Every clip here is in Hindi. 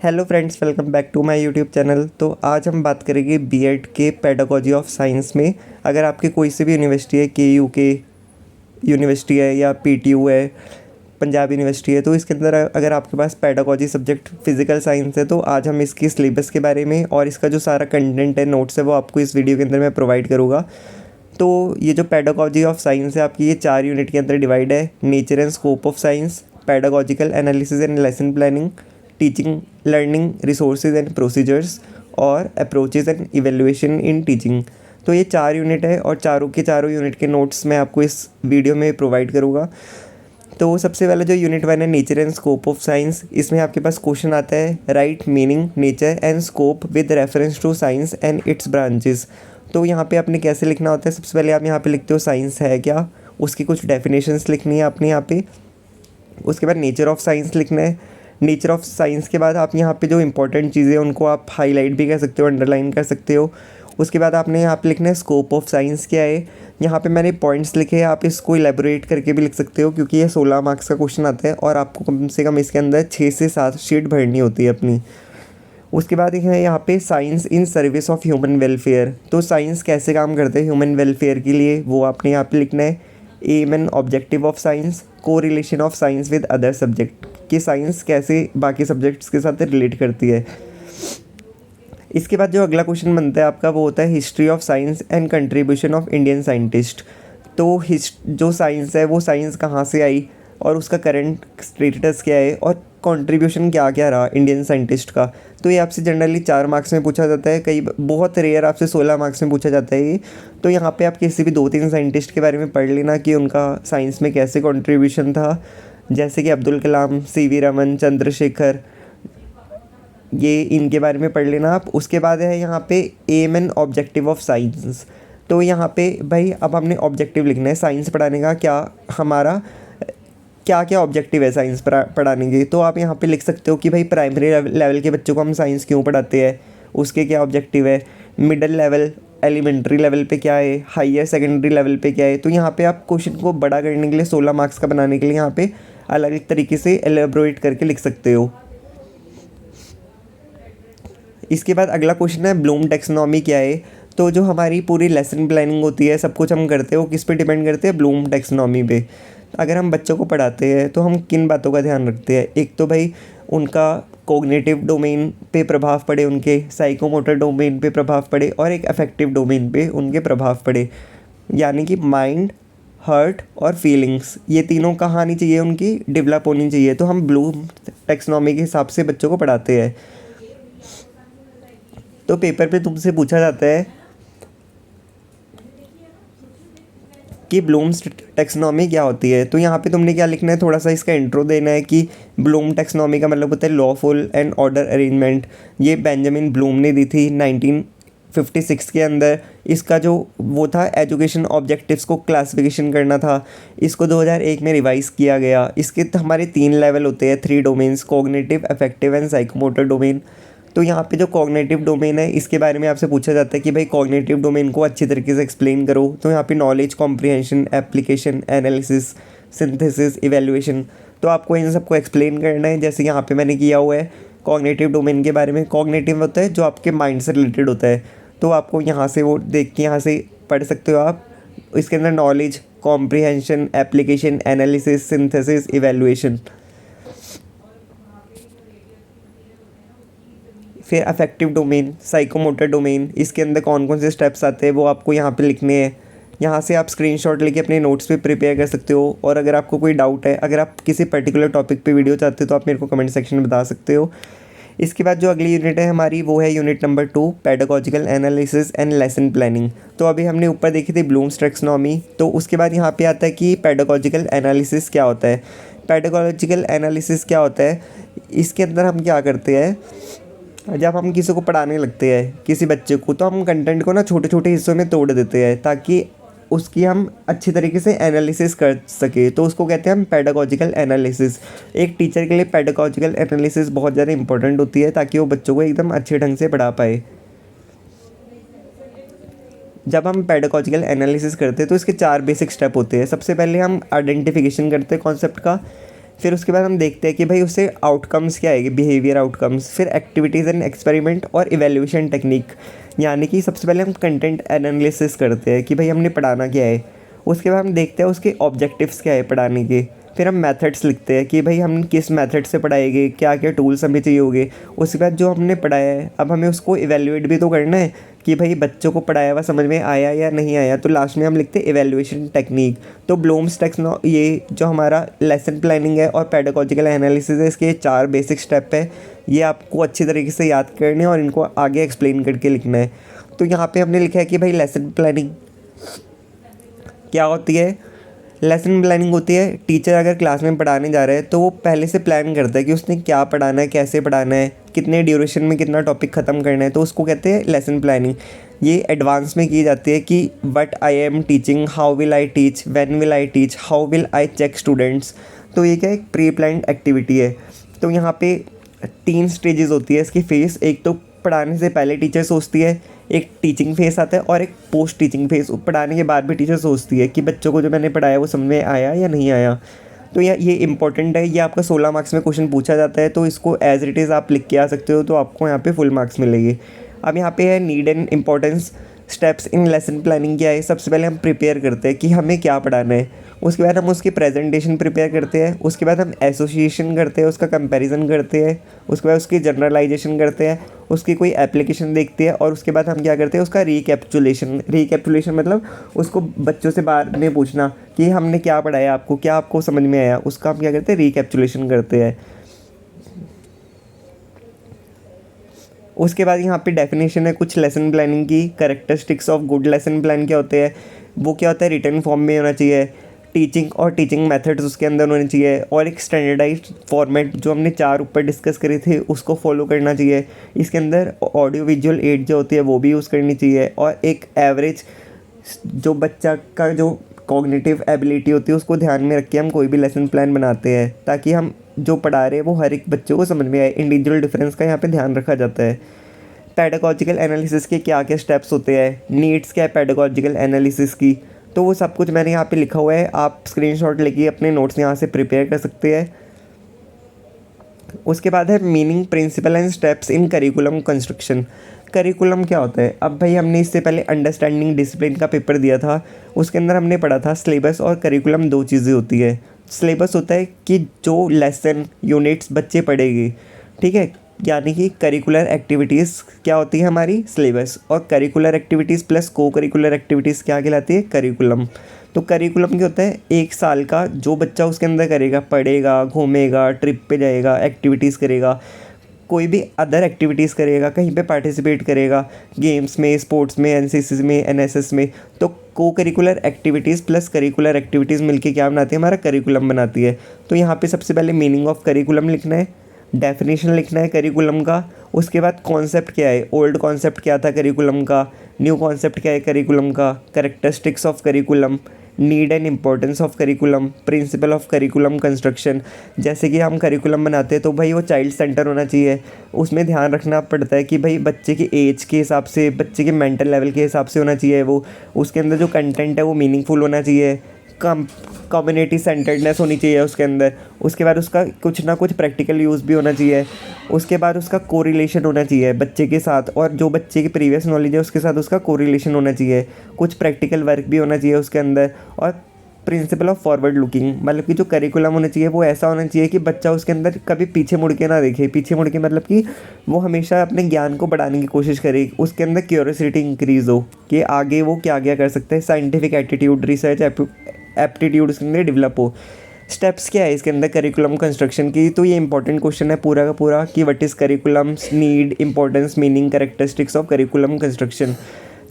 Hello friends, welcome back to my YouTube channel. तो आज हम बात करेंगे बीएड के पेडागोजी ऑफ साइंस में। अगर आपकी कोई सी भी यूनिवर्सिटी है, केयू के यूनिवर्सिटी है या पीटीयू है, पंजाब यूनिवर्सिटी है, तो इसके अंदर अगर आपके पास पेडागोजी सब्जेक्ट फिजिकल साइंस है तो आज हम इसकी सिलेबस के बारे में और इसका जो सारा कंटेंट है, नोट्स है, वो आपको इस वीडियो के अंदर मैं प्रोवाइड करूँगा। तो ये जो पेडागोजी ऑफ साइंस है आपकी, ये 4 यूनिट के अंदर डिवाइड है। Nature and scope of science, pedagogical analysis and lesson planning, teaching learning resources and procedures और approaches and evaluation in teaching. तो ये 4 यूनिट है और चारों के चारों यूनिट के नोट्स मैं आपको इस वीडियो में प्रोवाइड करूँगा। तो सबसे पहले जो यूनिट 1 है, nature and scope of science, इसमें आपके पास क्वेश्चन आता है write meaning nature and scope with reference to science and its branches. तो यहाँ पे आपने कैसे लिखना होता है, सबसे पहले आप यहाँ पे लिखते हो साइंस है क्या, उसकी कुछ डेफिनेशंस लिखनी है आपने यहाँ पे। उसके बाद नेचर ऑफ साइंस लिखना है। नेचर ऑफ साइंस के बाद आप यहाँ पे जो इंपॉर्टेंट चीज़ें हैं उनको आप हाईलाइट भी कर सकते हो, अंडरलाइन कर सकते हो। उसके बाद आपने यहाँ पे लिखना है स्कोप ऑफ साइंस क्या है। यहाँ पे मैंने पॉइंट्स लिखे हैं, आप इसको इलेबोरेट करके भी लिख सकते हो क्योंकि ये 16 मार्क्स का क्वेश्चन आता है और आपको कम से कम इसके अंदर 6 से 7 शीट भरनी होती है अपनी। उसके बाद है यहाँ पे science in service of human welfare. तो साइंस कैसे काम करते हैं ह्यूमन वेलफेयर के लिए, वो आपने यहाँ पे लिखना है। Aim and objective of science, correlation of science with other subject, कि साइंस कैसे बाकी सब्जेक्ट्स के साथ रिलेट करती है। इसके बाद जो अगला क्वेश्चन बनता है आपका, वो होता है history of science and contribution of Indian scientist. तो जो साइंस है वो साइंस कहाँ से आई और उसका करंट स्टेटस क्या है और कंट्रीब्यूशन क्या क्या रहा इंडियन साइंटिस्ट का। तो ये आपसे जनरली 4 मार्क्स में पूछा जाता है, कई बहुत रेयर आपसे 16 मार्क्स में पूछा जाता है ये। तो यहाँ पे आप किसी भी 2-3 साइंटिस्ट के बारे में पढ़ लेना कि उनका साइंस में कैसे कंट्रीब्यूशन था, जैसे कि अब्दुल कलाम, सीवी रमन, चंद्रशेखर, ये इनके बारे में पढ़ लेना आप। उसके बाद है यहाँ पे aim and objective of science. तो यहाँ पे भाई अब हमने ऑब्जेक्टिव लिखना है साइंस पढ़ाने का, क्या हमारा क्या क्या ऑब्जेक्टिव है साइंस पढ़ाने के। तो आप यहाँ पे लिख सकते हो कि भाई प्राइमरी लेवल के बच्चों को हम साइंस क्यों पढ़ाते हैं, उसके क्या ऑब्जेक्टिव है, मिडिल लेवल एलिमेंट्री लेवल पे क्या है, हायर सेकेंडरी लेवल पे क्या है। तो यहाँ पे आप क्वेश्चन को बड़ा करने के लिए, 16 मार्क्स का बनाने के लिए यहाँ पे अलग अलग तरीके से एलेबोरेट करके लिख सकते हो। इसके बाद अगला क्वेश्चन है ब्लूम टैक्सोनॉमी क्या है। तो जो हमारी पूरी लेसन प्लानिंग होती है, सब कुछ हम करते हो किस पे डिपेंड करते हैं, ब्लूम टैक्सोनॉमी पे। अगर हम बच्चों को पढ़ाते हैं तो हम किन बातों का ध्यान रखते हैं, एक तो भाई उनका कॉग्निटिव डोमेन पे प्रभाव पड़े, उनके साइकोमोटर डोमेन पे प्रभाव पड़े और एक अफेक्टिव डोमेन पे उनके प्रभाव पड़े, यानी कि माइंड, हर्ट और फीलिंग्स, ये तीनों कहाँ आनी चाहिए, उनकी डेवलप होनी चाहिए। तो हम ब्लूम टैक्सोनॉमी के हिसाब से बच्चों को पढ़ाते हैं। तो पेपर पे तुमसे पूछा जाता है कि ब्लूम्स टैक्सोनॉमी क्या होती है। तो यहाँ पे तुमने क्या लिखना है, थोड़ा सा इसका इंट्रो देना है कि ब्लूम टैक्सोनॉमी का मतलब होता है लॉफुल एंड ऑर्डर अरेंजमेंट। ये बेंजामिन ब्लूम ने दी थी 1956 के अंदर। इसका जो वो था एजुकेशन ऑब्जेक्टिव्स को क्लासिफिकेशन करना था, इसको 2001 में रिवाइज किया गया। इसके हमारे 3 लेवल होते हैं, 3 domains, cognitive, affective and psychomotor domain. तो यहाँ पे जो कॉग्निटिव डोमेन है इसके बारे में आपसे पूछा जाता है कि भाई कॉग्निटिव डोमेन को अच्छी तरीके से एक्सप्लेन करो। तो यहाँ पे knowledge, comprehension, application, analysis, synthesis, evaluation, तो आपको इन सबको एक्सप्लेन करना है, जैसे यहाँ पे मैंने किया हुआ है। कॉग्निटिव डोमेन के बारे में, कॉग्निटिव होता है जो आपके माइंड से रिलेटेड होता है, तो आपको यहाँ से वो देख के यहाँ से पढ़ सकते हो आप। इसके अंदर knowledge, comprehension, application, analysis, synthesis, evaluation. फिर अफेक्टिव डोमेन, साइकोमोटर डोमेन, इसके अंदर कौन कौन से स्टेप्स आते हैं वो आपको यहाँ पे लिखने हैं। यहाँ से आप स्क्रीनशॉट लेके अपने नोट्स पे प्रिपेयर कर सकते हो। और अगर आपको कोई डाउट है, अगर आप किसी पर्टिकुलर टॉपिक पे वीडियो चाहते हो तो आप मेरे को कमेंट सेक्शन में बता सकते हो। इसके बाद जो अगली यूनिट है हमारी, वो है unit number 2, pedagogical analysis and lesson planning. तो अभी हमने ऊपर देखी थी ब्लूम्स टैक्सोनॉमी, तो उसके बाद यहाँ पे आता है कि पेडागोजिकल एनालिसिस क्या होता है। पेडागोजिकल एनालिसिस क्या होता है, इसके अंदर हम क्या करते हैं, जब हम किसी को पढ़ाने लगते हैं, किसी बच्चे को, तो हम कंटेंट को ना छोटे छोटे हिस्सों में तोड़ देते हैं ताकि उसकी हम अच्छी तरीके से एनालिसिस कर सके। तो उसको कहते हैं हम पेडागोजिकल एनालिसिस। एक टीचर के लिए पेडागोजिकल एनालिसिस बहुत ज़्यादा इंपॉर्टेंट होती है ताकि वो बच्चों को एकदम अच्छे ढंग से पढ़ा पाए। जब हम पेडागोजिकल एनालिसिस करते हैं तो इसके 4 बेसिक स्टेप होते हैं। सबसे पहले हम आइडेंटिफिकेशन करते हैं कॉन्सेप्ट का, फिर उसके बाद हम देखते हैं कि भाई उससे आउटकम्स क्या आएगी, बिहेवियर आउटकम्स। फिर एक्टिविटीज़ एंड एक्सपेरिमेंट और इवैल्यूएशन टेक्निक, यानी कि सबसे पहले हम कंटेंट एनालिसिस करते हैं कि भाई हमने पढ़ाना क्या है। उसके बाद हम देखते हैं उसके ऑब्जेक्टिव्स क्या है पढ़ाने के। फिर हम मेथड्स लिखते हैं कि भाई हम किस मेथड से पढ़ाएंगे, क्या क्या टूल्स हमें चाहिए होंगे। उसके बाद जो हमने पढ़ाया है अब हमें उसको इवैल्यूएट भी तो करना है कि भाई बच्चों को पढ़ाया हुआ समझ में आया या नहीं आया। तो लास्ट में हम लिखते हैं इवैल्यूएशन टेक्निक। तो ब्लूम्स टैक्सोनॉमी, ये जो हमारा लेसन प्लानिंग है और पेडागोजिकल एनालिसिस है, इसके 4 बेसिक स्टेप है। ये आपको अच्छी तरीके से याद करने और इनको आगे एक्सप्लेन करके लिखना है। तो यहाँ पे हमने लिखा है कि भाई लेसन प्लानिंग क्या होती है। लेसन प्लानिंग होती है, टीचर अगर क्लास में पढ़ाने जा रहा है तो वो पहले से प्लान करता है कि उसने क्या पढ़ाना है, कैसे पढ़ाना है, कितने ड्यूरेशन में कितना टॉपिक ख़त्म करना है, तो उसको कहते हैं लेसन प्लानिंग। ये एडवांस में की जाती है कि what I am teaching, how will I teach, when will I teach, how will I check students. तो ये क्या एक प्री प्लान्ड एक्टिविटी है। तो यहाँ पे 3 स्टेजेस होती है इसकी फेस। एक तो पढ़ाने से पहले टीचर सोचती है, एक टीचिंग फेस आता है और एक पोस्ट टीचिंग फेस। पढ़ाने के बाद भी टीचर सोचती है कि बच्चों को जो मैंने पढ़ाया वो समझ में आया या नहीं आया। तो ये इंपॉर्टेंट है, ये आपका 16 मार्क्स में क्वेश्चन पूछा जाता है। तो इसको एज इट इज़ आप लिख के आ सकते हो, तो आपको यहाँ पे फुल मार्क्स मिलेंगे। अब यहाँ पे है need and importance steps in lesson planning. क्या है, सबसे पहले हम प्रिपेयर करते हैं कि हमें क्या पढ़ाना है। उसके बाद हम उसकी प्रेजेंटेशन प्रिपेयर करते हैं। उसके बाद हम एसोसिएशन करते हैं, उसका कंपैरिजन करते हैं। उसके बाद उसकी जनरलाइजेशन करते हैं, उसकी कोई एप्लीकेशन देखते हैं। और उसके बाद हम क्या करते हैं, उसका रिकैप्चुलेशन मतलब उसको बच्चों से बाद में पूछना कि हमने क्या पढ़ाया आपको, क्या आपको समझ में आया, उसका हम क्या करते हैं, रिकैप्चुलेशन करते हैं। उसके बाद यहाँ पे डेफिनेशन है कुछ लेसन प्लानिंग की। Characteristics of good lesson plan क्या होते हैं, वो क्या होता है, रिटन फॉर्म में होना चाहिए। टीचिंग और टीचिंग मेथड्स उसके अंदर होने चाहिए। और एक स्टैंडर्डाइज्ड फॉर्मेट जो हमने 4 ऊपर डिस्कस करे थे उसको फॉलो करना चाहिए। इसके अंदर ऑडियो विजुअल एड जो होती है वो भी यूज़ करनी चाहिए। और एक एवरेज जो बच्चा का जो कॉग्निटिव एबिलिटी होती है उसको ध्यान में रख के हम कोई भी लेसन प्लान बनाते हैं, ताकि हम जो पढ़ा रहे हैं वो हर एक बच्चों को समझ में आए। इंडिविजुअल डिफरेंस का यहाँ पे ध्यान रखा जाता है। पेडागोजिकल एनालिसिस के क्या क्या स्टेप्स होते हैं, नीड्स क्या है पेडागोजिकल एनालिसिस की, तो वो सब कुछ मैंने यहाँ पे लिखा हुआ है। आप स्क्रीनशॉट लेके अपने नोट्स यहाँ से प्रिपेयर कर सकते हैं। उसके बाद है meaning, principle and steps in curriculum construction. Curriculum क्या होता है, अब भाई हमने इससे पहले अंडरस्टैंडिंग डिसिप्लिन का पेपर दिया था, उसके अंदर हमने पढ़ा था सिलेबस और करिकुलम 2 चीज़ें होती है। सिलेबस होता है कि जो लेसन यूनिट्स बच्चे पढ़ेंगे, ठीक है, यानी कि करिकुलर एक्टिविटीज़ क्या होती है हमारी, सिलेबस। और करिकुलर एक्टिविटीज़ प्लस को करिकुलर एक्टिविटीज़ क्या कहलाती है, करिकुलम। तो करिकुलम क्या होता है, 1 साल का जो बच्चा उसके अंदर करेगा, पढ़ेगा, घूमेगा, ट्रिप पे जाएगा, एक्टिविटीज़ करेगा, कोई भी अदर एक्टिविटीज़ करेगा, कहीं पे पार्टिसिपेट करेगा, गेम्स में, स्पोर्ट्स में, एनसीसी में, एनएसएस में। तो को curricular activities plus curricular activities मिलके क्या बनाती है, हमारा करिकुलम बनाती है। तो यहाँ पे सबसे पहले मीनिंग ऑफ करिकुलम लिखना है, डेफिनेशन लिखना है करिकुलम का। उसके बाद कॉन्सेप्ट क्या है, ओल्ड कॉन्सेप्ट क्या था करिकुलम का, न्यू कॉन्सेप्ट क्या है करिकुलम का, characteristics of curriculum, need and importance of curriculum, principle of curriculum construction. जैसे कि हम करिकुलम बनाते हैं तो भाई वो चाइल्ड सेंटर होना चाहिए। उसमें ध्यान रखना पड़ता है कि भाई बच्चे की एज के हिसाब से, बच्चे के मेंटल लेवल के हिसाब से होना चाहिए वो। उसके अंदर जो कंटेंट है वो मीनिंगफुल होना चाहिए, कम्युनिटी सेंटर्डनेस होनी चाहिए उसके अंदर। उसके बाद उसका कुछ ना कुछ प्रैक्टिकल यूज़ भी होना चाहिए। उसके बाद उसका कोरिलेशन होना चाहिए बच्चे के साथ, और जो बच्चे की प्रीवियस नॉलेज है उसके साथ उसका कोरिलेशन होना चाहिए। कुछ प्रैक्टिकल वर्क भी होना चाहिए उसके अंदर। और प्रिंसिपल ऑफ फॉरवर्ड लुकिंग, मतलब कि जो करिकुलम होना चाहिए वो ऐसा होना चाहिए कि बच्चा उसके अंदर कभी पीछे मुड़ के ना देखे। पीछे मुड़ के मतलब कि वो हमेशा अपने ज्ञान को बढ़ाने की कोशिश करे, उसके अंदर क्यूरियोसिटी इंक्रीज़ हो कि आगे वो क्या क्या कर सकते हैं। साइंटिफिक एटीट्यूड, रिसर्च एप्टीट्यूड उसके अंदर डेवलप हो। स्टेप्स क्या है इसके अंदर करिकुलम कंस्ट्रक्शन की, तो ये इंपॉर्टेंट क्वेश्चन है पूरा का पूरा कि what is curriculum, need, importance, meaning, characteristics of curriculum construction.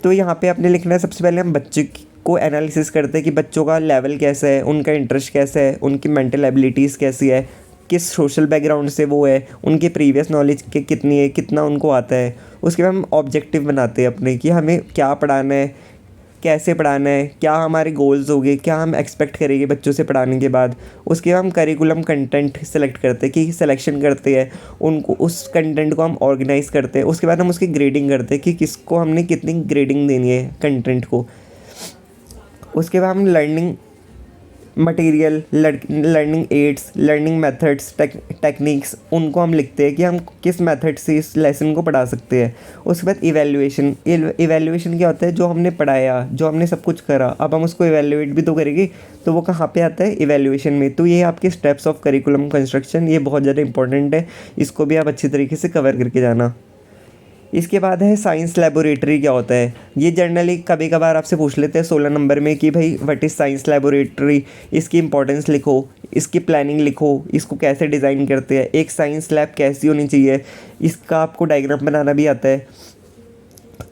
तो यहाँ पे आपने लिखना है, सबसे पहले हम बच्चे को एनालिसिस करते हैं कि बच्चों का लेवल कैसा है, उनका इंटरेस्ट कैसा है, उनकी मेंटल एबिलिटीज़ कैसी है, किस सोशल बैकग्राउंड से वो है, उनकी प्रीवियस नॉलेज के कितनी है, कितना उनको आता है। उसके बाद हम ऑब्जेक्टिव बनाते हैं अपने कि हमें क्या पढ़ाना है, कैसे पढ़ाना है, क्या हमारे गोल्स होंगे, क्या हम एक्सपेक्ट करेंगे बच्चों से पढ़ाने के बाद। उसके बाद हम करिकुलम कंटेंट सेलेक्ट करते हैं कि सिलेक्शन करते हैं उनको, उस कंटेंट को हम ऑर्गेनाइज़ करते हैं। उसके बाद हम उसकी ग्रेडिंग करते हैं कि किसको हमने कितनी ग्रेडिंग देनी है कंटेंट को। उसके बाद हम learning material, learning aids, learning methods, techniques, उनको हम लिखते हैं कि हम किस मेथड से इस लेसन को पढ़ा सकते हैं। उसके बाद इवैल्यूएशन, इवैल्यूएशन क्या होता है, जो हमने पढ़ाया, जो हमने सब कुछ करा, अब हम उसको इवैल्यूएट भी तो करेंगे, तो वो कहाँ पे आता है, इवैल्यूएशन में। तो ये आपके स्टेप्स ऑफ करिकुलम कंस्ट्रक्शन, ये बहुत ज़्यादा इंपॉर्टेंट है, इसको भी आप अच्छी तरीके से कवर करके जाना। इसके बाद है साइंस लेबोरेटरी क्या होता है। ये जनरली कभी कभार आपसे पूछ लेते हैं 16 नंबर में कि भाई व्हाट इज़ साइंस लेबोरेटरी, इसकी इंपॉर्टेंस लिखो, इसकी प्लानिंग लिखो, इसको कैसे डिज़ाइन करते हैं, एक साइंस लैब कैसी होनी चाहिए, इसका आपको डायग्राम बनाना भी आता है।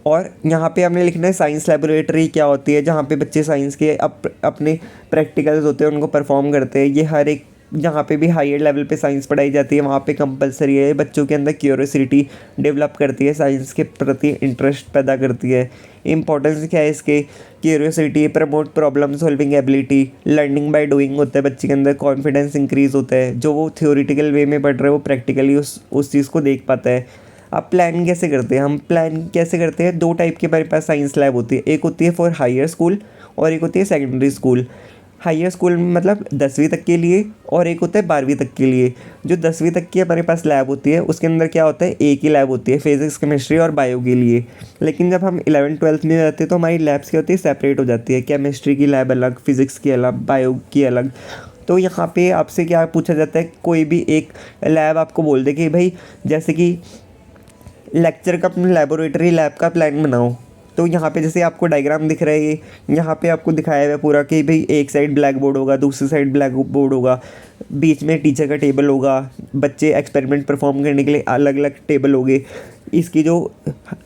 और यहाँ पे हमने लिखना है साइंस लेबोरेटरी क्या होती है, जहाँ पे बच्चे साइंस के अपने प्रैक्टिकल्स होते हैं उनको परफॉर्म करते हैं। ये हर एक जहाँ पे भी हायर लेवल पे साइंस पढ़ाई जाती है वहाँ पे कंपलसरी है, बच्चों के अंदर क्यूरियोसिटी डेवलप करती है, साइंस के प्रति इंटरेस्ट पैदा करती है। इंपॉर्टेंस क्या है इसके, curiosity, promote problem solving ability, learning by doing होता है, बच्चे के अंदर कॉन्फिडेंस इंक्रीज़ होता है, जो वो थियोरिटिकल वे में पढ़ रहे हैं वो प्रैक्टिकली उस चीज़ को देख पाता है। अब प्लान कैसे करते हैं, हम प्लान कैसे करते हैं, दो टाइप की हमारे पास साइंस लैब होती है, एक होती है फॉर हायर स्कूल और एक होती है सेकेंडरी स्कूल। हायर स्कूल में मतलब 10वीं तक के लिए, और एक होता है 12वीं तक के लिए। जो 10वीं तक की हमारे पास लैब होती है उसके अंदर क्या होता है, एक ही लैब होती है फिजिक्स, केमिस्ट्री और बायो के लिए। लेकिन जब हम 11th-12th में जाते हैं तो हमारी लैब्स क्या होती है, सेपरेट हो जाती है, केमिस्ट्री की लैब अलग, फिजिक्स की अलग, बायो की अलग। तो यहाँ पे आपसे क्या पूछा जाता है, कोई भी एक लैब आपको बोल दे कि भाई जैसे कि लेक्चर का अपने लेबोरेटरी लैब का प्लान बनाओ, तो यहाँ पे जैसे आपको डायग्राम दिख रहा है, ये यहाँ पे आपको दिखाया हुआ है पूरा कि भाई एक साइड ब्लैक बोर्ड होगा, दूसरी साइड ब्लैक बोर्ड होगा, बीच में टीचर का टेबल होगा, बच्चे एक्सपेरिमेंट परफॉर्म करने के लिए अलग अलग टेबल होंगे। इसकी जो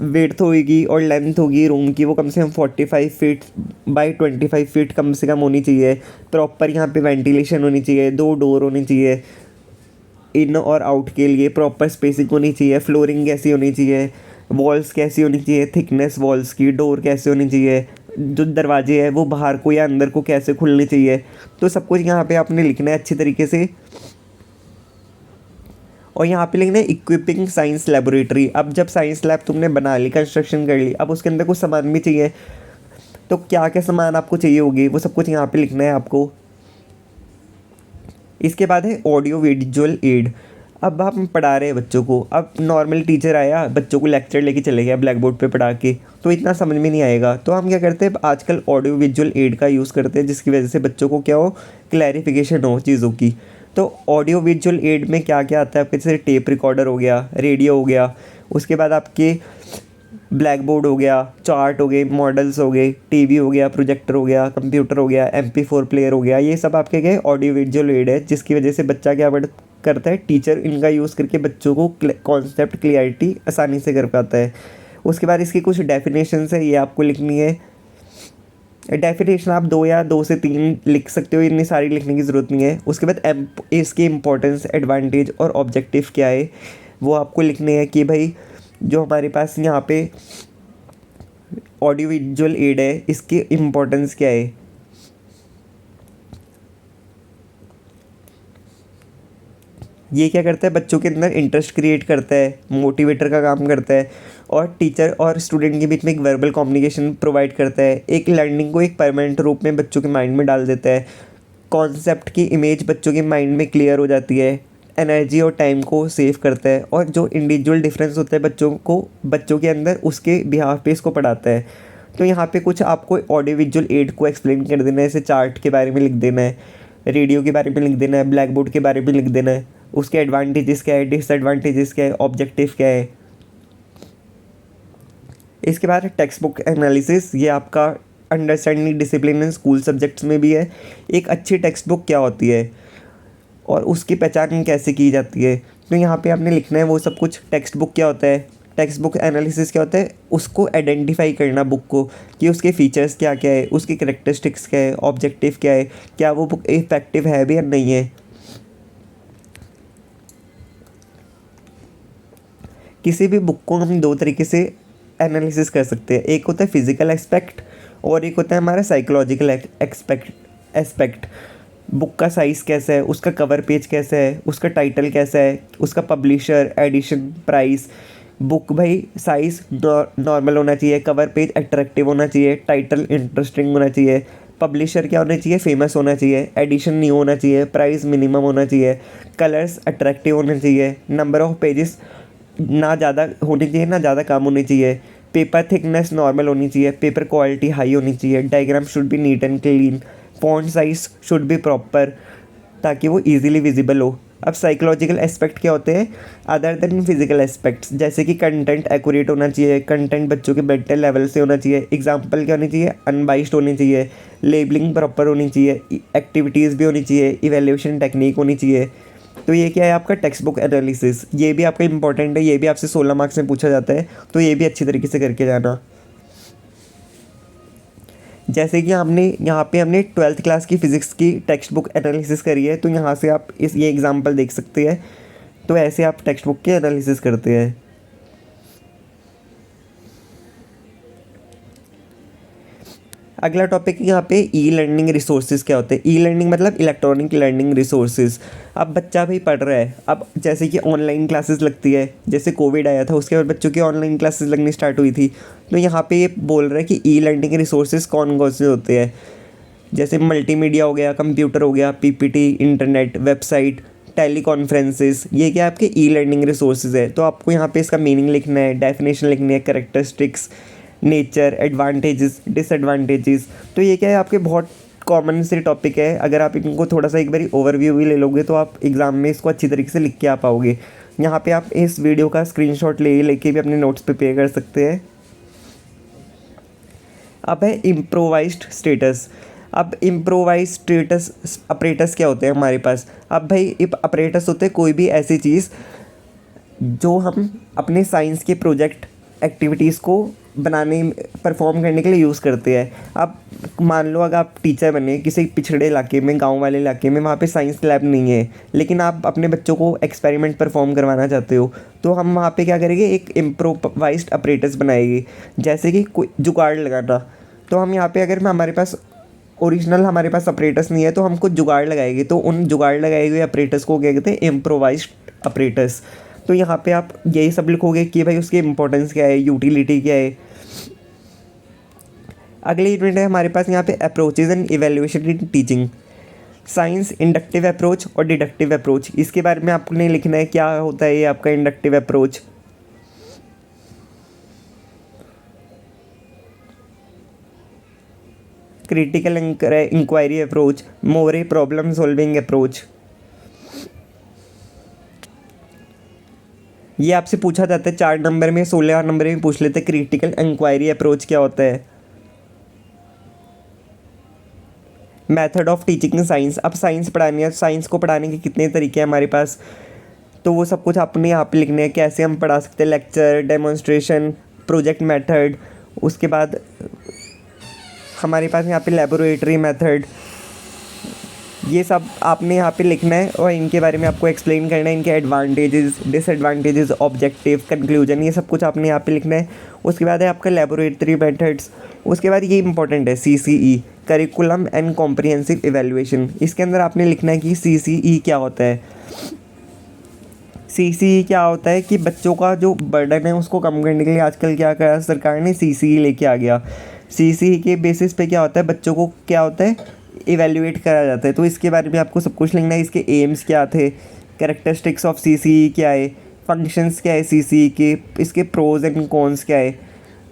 विड्थ होगी और लेंथ होगी रूम की वो कम से कम 45 फीट बाई 25 फीट कम से कम होनी चाहिए। प्रॉपर यहाँ पे वेंटिलेशन होनी चाहिए, 2 डोर होनी चाहिए, इन और आउट के लिए प्रॉपर स्पेसिंग होनी चाहिए, फ्लोरिंग कैसी होनी चाहिए, वॉल्स कैसी होनी चाहिए, थिकनेस वॉल्स की, डोर कैसे होनी चाहिए, जो दरवाजे हैं वो बाहर को या अंदर को कैसे खुलने चाहिए। तो सब कुछ यहाँ पे आपने लिखना है अच्छी तरीके से। और यहाँ पे लिखना है इक्विपिंग साइंस लेबोरेटरी। अब जब साइंस लैब तुमने बना ली, कंस्ट्रक्शन कर ली, अब उसके अंदर कुछ सामान भी चाहिए, तो क्या क्या सामान आपको चाहिए होगी वो सब कुछ यहाँ पे लिखना है आपको। इसके बाद है ऑडियो विजुअल एड। अब हम पढ़ा रहे हैं बच्चों को, अब नॉर्मल टीचर आया बच्चों को लेक्चर लेके चले गया ब्लैक बोर्ड पे पढ़ा के, तो इतना समझ में नहीं आएगा। तो हम क्या करते हैं, आजकल ऑडियो विजुअल एड का यूज़ करते हैं, जिसकी वजह से बच्चों को क्या हो, क्लैरिफिकेशन हो चीज़ों की। तो ऑडियो विजुअल एड में क्या क्या आता है आपके, जैसे टेप रिकॉर्डर हो गया, रेडियो हो गया, उसके बाद आपके ब्लैक बोर्ड हो गया, चार्ट हो गए, मॉडल्स हो गए, टीवी हो गया, प्रोजेक्टर हो गया, कंप्यूटर हो गया, MP4 प्लेयर हो गया, ये सब आपके क्या ऑडियो विजुअल एड है, जिसकी वजह से बच्चा क्या करता है, टीचर इनका यूज़ करके बच्चों को कॉन्सेप्ट क्लियरिटी आसानी से कर पाता है। उसके बाद इसकी कुछ डेफिनेशंस है, ये आपको लिखनी है। डेफिनेशन आप 2 या 2 से 3 लिख सकते हो, इतनी सारी लिखने की ज़रूरत नहीं है। उसके बाद इसकी इंपॉर्टेंस, एडवांटेज और ऑब्जेक्टिव क्या है वो आपको लिखने हैं कि भाई जो हमारे पास यहाँ पे ऑडियो विजुअल एड है इसकी इम्पोर्टेंस क्या है। ये क्या करता है, बच्चों के अंदर इंटरेस्ट क्रिएट करता है, मोटिवेटर का काम करता है, और टीचर और स्टूडेंट के बीच में एक वर्बल कम्युनिकेशन प्रोवाइड करता है, एक लर्निंग को एक परमानेंट रूप में बच्चों के माइंड में डाल देता है, कॉन्सेप्ट की इमेज बच्चों के माइंड में क्लियर हो जाती है, एनर्जी और टाइम को सेव करता है, और जो इंडिविजुअल डिफरेंस होता है बच्चों के अंदर उसके बिहाफ पे इसको पढ़ाता है। तो यहाँ पे कुछ आपको ऑडियो विजुअल एड को एक्सप्लेन कर देना है, जैसे चार्ट के बारे में लिख देना है, रेडियो के बारे में लिख देना है, ब्लैक बोर्ड के बारे में लिख देना है, उसके एडवांटेजेस क्या है, डिसएडवांटेजेस क्या है, ऑब्जेक्टिव क्या है। इसके बाद टेक्स्ट बुक एनालिसिस, ये आपका understanding discipline in school subjects में भी है। एक अच्छी टेक्स्ट बुक क्या होती है और उसकी पहचान कैसे की जाती है, तो यहाँ पे आपने लिखना है वो सब कुछ। टेक्स्ट बुक क्या होता है, टेक्स्ट बुक एनालिसिस क्या होता है, उसको आइडेंटिफाई करना बुक को कि उसके फीचर्स क्या क्या है, उसकी कैरेक्टरिस्टिक्स क्या है, ऑब्जेक्टिव क्या है, क्या वो बुक इफेक्टिव है भी या नहीं है। किसी भी बुक को हम 2 तरीके से एनालिसिस कर सकते हैं, एक होता है फिजिकल एस्पेक्ट और एक होता है हमारा साइकोलॉजिकल एस्पेक्ट। बुक का साइज़ कैसा है, उसका कवर पेज कैसा है, उसका टाइटल कैसा है, उसका पब्लिशर, एडिशन, प्राइस। बुक भाई साइज़ नॉर्मल होना चाहिए, कवर पेज अट्रैक्टिव होना चाहिए, टाइटल इंटरेस्टिंग होना चाहिए, पब्लिशर क्या होना चाहिए, फेमस होना चाहिए, एडिशन न्यू होना चाहिए, प्राइस मिनिमम होना चाहिए, कलर्स अट्रैक्टिव होने चाहिए, नंबर ऑफ पेजेस ना ज़्यादा होनी चाहिए ना ज़्यादा कम होनी चाहिए, पेपर थिकनेस नॉर्मल होनी चाहिए, पेपर क्वालिटी हाई होनी चाहिए, diagram should be neat and clean, font size should be proper ताकि वो इजीली विजिबल हो। अब साइकोलॉजिकल एस्पेक्ट क्या होते हैं अदर देन फिजिकल एस्पेक्ट्स, जैसे कि कंटेंट एक्यूरेट होना चाहिए, कंटेंट बच्चों के बेटर लेवल से होना चाहिए, एग्जांपल क्या होनी चाहिए, अनबाइस्ड होनी चाहिए, लेबलिंग प्रॉपर होनी चाहिए, एक्टिविटीज़ भी होनी चाहिए, इवैल्यूएशन टेक्निक होनी चाहिए। तो ये क्या है आपका टेक्स्ट बुक एनालिसिस, ये भी आपका इंपॉर्टेंट है, ये भी आपसे 16 मार्क्स में पूछा जाता है, तो ये भी अच्छी तरीके से करके जाना। जैसे कि हमने 12th क्लास की फ़िज़िक्स की टेक्स्ट बुक एनालिसिस करी है, तो यहाँ से आप ये एग्जांपल देख सकते हैं। तो ऐसे आप टेक्स्ट बुक की एनालिसिस करते हैं। अगला टॉपिक यहाँ पे ई लर्निंग रिसोर्सेज क्या होते हैं। ई लर्निंग मतलब इलेक्ट्रॉनिक लर्निंग रिसोर्सेज। अब बच्चा भाई पढ़ रहा है, अब जैसे कि ऑनलाइन क्लासेस लगती है, जैसे कोविड आया था उसके बाद बच्चों की ऑनलाइन क्लासेस लगनी स्टार्ट हुई थी, तो यहाँ पे ये बोल रहा है कि ई लर्निंग रिसोर्सेज कौन कौन से होते हैं। जैसे मल्टीमीडिया हो गया, कंप्यूटर हो गया, PPT, internet, website, teleconferences, ये क्या आपके ई लर्निंग रिसोर्सेज है। तो आपको यहाँ पे इसका मीनिंग लिखना है, डेफिनेशन लिखनी है, कैरेक्टरिस्टिक्स, नेचर, एडवांटेजेस, डिसएडवांटेजेस। तो ये क्या है आपके बहुत कॉमन से टॉपिक है, अगर आप इनको थोड़ा सा एक बारी ओवरव्यू भी ले लोगे तो आप एग्ज़ाम में इसको अच्छी तरीके से लिख के आ पाओगे। यहाँ पे आप इस वीडियो का स्क्रीनशॉट लेके भी अपने नोट्स प्रिपेयर कर सकते हैं। अब है इम्प्रोवाइज्ड स्टेटस। अब इम्प्रोवाइज स्टेटस ऑपरेटर्स क्या होते हैं हमारे पास। अब भाई ऑपरेटर्स होते हैं कोई भी ऐसी चीज़ जो हम अपने साइंस के प्रोजेक्ट एक्टिविटीज़ को बनाने परफॉर्म करने के लिए यूज़ करते हैं। अब मान लो अगर आप टीचर बने किसी पिछड़े इलाके में, गांव वाले इलाके में, वहाँ पे साइंस लैब नहीं है, लेकिन आप अपने बच्चों को एक्सपेरिमेंट परफॉर्म करवाना चाहते हो, तो हम वहाँ पे क्या करेंगे, एक इम्प्रोवाइज्ड ऑपरेटर्स बनाएंगे। जैसे कि कोई जुगाड़ लगाना, तो हम यहाँ पे अगर हमारे पास ओरिजिनल हमारे पास ऑपरेटर्स नहीं है तो हम कुछ जुगाड़ लगाएंगे, तो उन जुगाड़ लगाए हुए ऑपरेटर्स को क्या कहते हैं, इम्प्रोवाइज्ड ऑपरेटर्स। तो यहाँ पे आप यही सब लिखोगे कि भाई उसकी इंपॉर्टेंस क्या है, यूटिलिटी क्या है। अगली यूनिट है हमारे पास यहाँ पे approaches and evaluation in teaching. Science inductive approach और डिडक्टिव अप्रोच, इसके बारे में आपने लिखना है क्या होता है ये आपका inductive approach. Critical inquiry approach, मोरे प्रॉब्लम सॉल्विंग अप्रोच। ये आपसे पूछा जाता है 4 नंबर में, 16 नंबर में पूछ लेते हैं क्रिटिकल इंक्वायरी अप्रोच क्या होता है। Method of teaching science. अब साइंस पढ़ानी है, साइंस को पढ़ाने के कितने तरीके हैं हमारे पास, तो वो सब कुछ आपने यहाँ पे लिखने हैं, कैसे हम पढ़ा सकते हैं, लेक्चर, डेमोन्स्ट्रेशन, प्रोजेक्ट मेथड। उसके बाद हमारे पास यहाँ पे लेबोरेटरी मेथड, ये सब आपने यहाँ पे लिखना है और इनके बारे में आपको एक्सप्लेन करना है, इनके एडवांटेजेस, डिसएडवांटेजेस, ऑब्जेक्टिव, कंक्लूजन, ये सब कुछ आपने यहाँ पे लिखना है। उसके बाद है आपका लेबोरेटरी मेथड्स। उसके बाद ये इंपॉर्टेंट है CCE, curriculum and comprehensive evaluation. इसके अंदर आपने लिखना है कि CCE क्या होता है। CCE क्या होता है कि बच्चों का जो बर्डन है उसको कम करने के लिए आजकल क्या करा सरकार ने, CCE लेके आ गया। CCE के बेसिस पे क्या होता है, बच्चों को क्या होता है, इवैल्यूएट करा जाता है। तो इसके बारे में आपको सब कुछ लिखना है, इसके एम्स क्या थे, कैरेक्टरिस्टिक्स ऑफ CCE क्या है, फंक्शंस क्या है CCE के, इसके प्रोज एंड कॉन्स क्या है।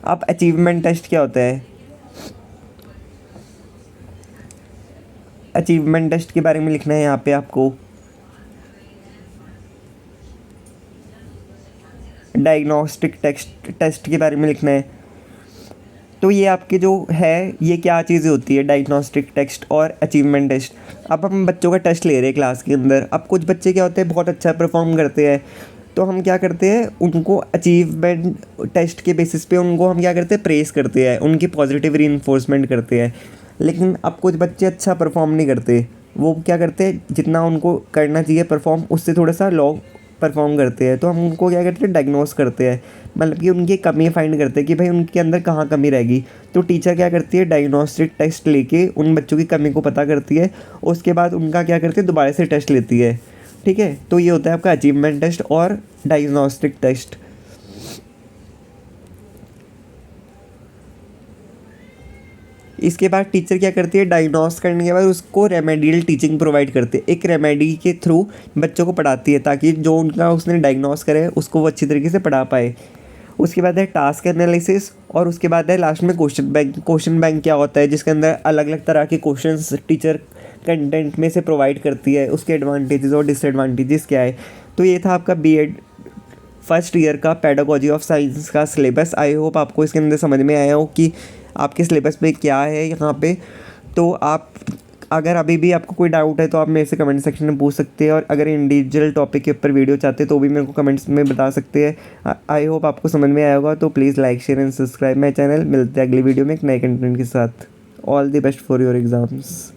अब अचीवमेंट टेस्ट क्या होता है, अचीवमेंट टेस्ट के बारे में लिखना है यहाँ पे आपको। डायग्नोस्टिक टेस्ट के बारे में लिखना है। तो ये आपके जो है ये क्या चीज़ें होती है, डायग्नोस्टिक टेस्ट और अचीवमेंट टेस्ट। अब हम बच्चों का टेस्ट ले रहे हैं क्लास के अंदर। अब कुछ बच्चे क्या होते हैं बहुत अच्छा परफॉर्म करते हैं, तो हम क्या करते हैं उनको अचीवमेंट टेस्ट के बेसिस पे उनको हम क्या करते हैं, प्रेस करते हैं, उनकी पॉजिटिव रीइंफोर्समेंट करते हैं। लेकिन अब कुछ बच्चे अच्छा परफॉर्म नहीं करते, वो क्या करते हैं जितना उनको करना चाहिए परफॉर्म उससे थोड़ा सा लो परफॉर्म करते हैं, तो हम उनको क्या करते हैं, डायग्नोस करते हैं, मतलब कि उनकी कमी फाइंड करते हैं कि भाई उनके अंदर कहाँ कमी रहेगी। तो टीचर क्या करती है, डायग्नोस्टिक टेस्ट लेके उन बच्चों की कमी को पता करती है, उसके बाद उनका क्या करती है, दोबारा से टेस्ट लेती है। ठीक है, तो ये होता है आपका अचीवमेंट टेस्ट और डायग्नोस्टिक टेस्ट। इसके बाद टीचर क्या करती है, डायग्नोस करने के बाद उसको रेमेडियल टीचिंग प्रोवाइड करती है, एक रेमेडी के थ्रू बच्चों को पढ़ाती है ताकि जो उनका उसने डायग्नोस करे उसको वो अच्छी तरीके से पढ़ा पाए। उसके बाद है टास्क एनालिसिस, और उसके बाद है लास्ट में क्वेश्चन बैंक। क्वेश्चन बैंक क्या होता है, जिसके अंदर अलग अलग तरह के क्वेश्चंस टीचर कंटेंट में से प्रोवाइड करती है, उसके एडवांटेजेस और डिसएडवांटेजेस क्या है। तो ये था आपका बीएड फर्स्ट ईयर का पेडागोजी ऑफ साइंस का सिलेबस। आई होप आपको इसके अंदर समझ में आया हो कि आपके सिलेबस में क्या है यहाँ पे। तो आप अगर अभी भी आपको कोई डाउट है तो आप मेरे से कमेंट सेक्शन में पूछ सकते हैं, और अगर इंडिविजुअल टॉपिक के ऊपर वीडियो चाहते हैं तो भी मेरे को कमेंट्स में बता सकते हैं। आई होप आपको समझ में आया होगा। तो please like share and subscribe my channel. मिलते हैं अगली वीडियो में एक नए कंटेंट के साथ। All the best for your exams.